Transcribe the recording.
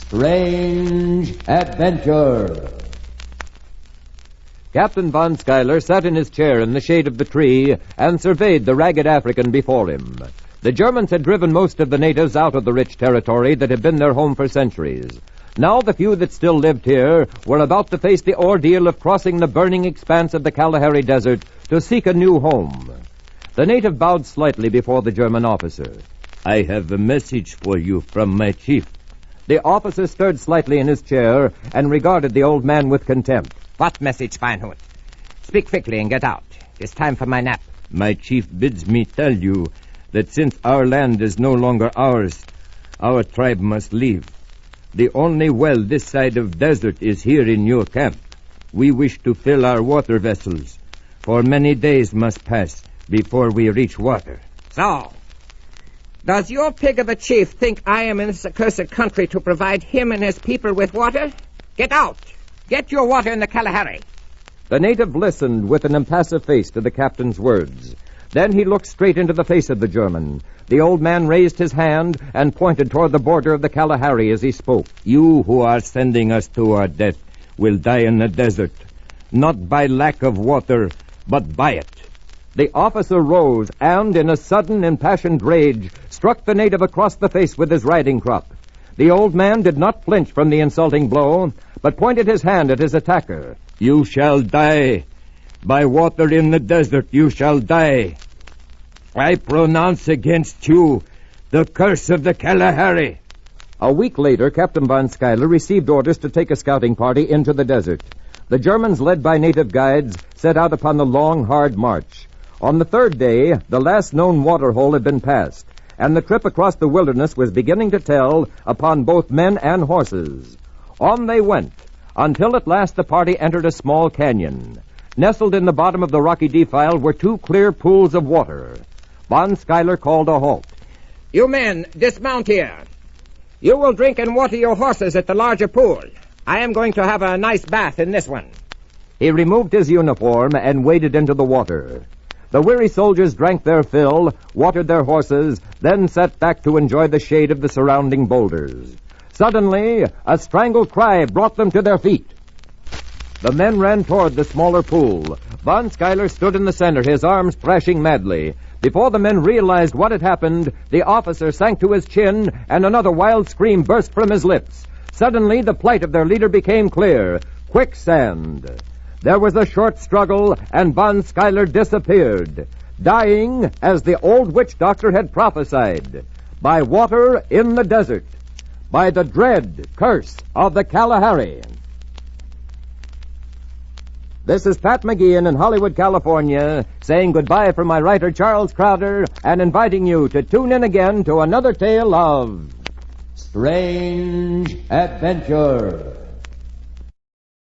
Strange Adventure. Captain Von Schuyler sat in his chair in the shade of the tree and surveyed the ragged African before him. The Germans had driven most of the natives out of the rich territory that had been their home for centuries. Now the few that still lived here were about to face the ordeal of crossing the burning expanse of the Kalahari Desert to seek a new home. The native bowed slightly before the German officer. I have a message for you from my chief. The officer stirred slightly in his chair and regarded the old man with contempt. What message, Schweinhund? Speak quickly and get out. It's time for my nap. My chief bids me tell you that since our land is no longer ours, our tribe must leave. The only well this side of desert is here in your camp. We wish to fill our water vessels, for many days must pass before we reach water. So, does your pig of a chief think I am in this accursed country to provide him and his people with water? Get out! Get your water in the Kalahari. The native listened with an impassive face to the captain's words. Then he looked straight into the face of the German. The old man raised his hand and pointed toward the border of the Kalahari as he spoke. You who are sending us to our death will die in the desert, not by lack of water, but by it. The officer rose and, in a sudden, impassioned rage, struck the native across the face with his riding crop. The old man did not flinch from the insulting blow, but pointed his hand at his attacker. You shall die. By water in the desert you shall die. I pronounce against you the curse of the Kalahari. A week later, Captain Von Schuyler received orders to take a scouting party into the desert. The Germans, led by native guides, set out upon the long, hard march. On the third day, the last known water hole had been passed, and the trip across the wilderness was beginning to tell upon both men and horses. On they went, until at last the party entered a small canyon. Nestled in the bottom of the rocky defile were two clear pools of water. Von Schuyler called a halt. You men, dismount here. You will drink and water your horses at the larger pool. I am going to have a nice bath in this one. He removed his uniform and waded into the water. The weary soldiers drank their fill, watered their horses, then sat back to enjoy the shade of the surrounding boulders. Suddenly, a strangled cry brought them to their feet. The men ran toward the smaller pool. Von Schuyler stood in the center, his arms thrashing madly. Before the men realized what had happened, the officer sank to his chin, and another wild scream burst from his lips. Suddenly, the plight of their leader became clear. Quicksand. There was a short struggle, and Von Schuyler disappeared, dying, as the old witch doctor had prophesied, by water in the desert, by the dread curse of the Kalahari. This is Pat McGeehan in Hollywood, California, saying goodbye from my writer Charles Crowder and inviting you to tune in again to another tale of Strange Adventure.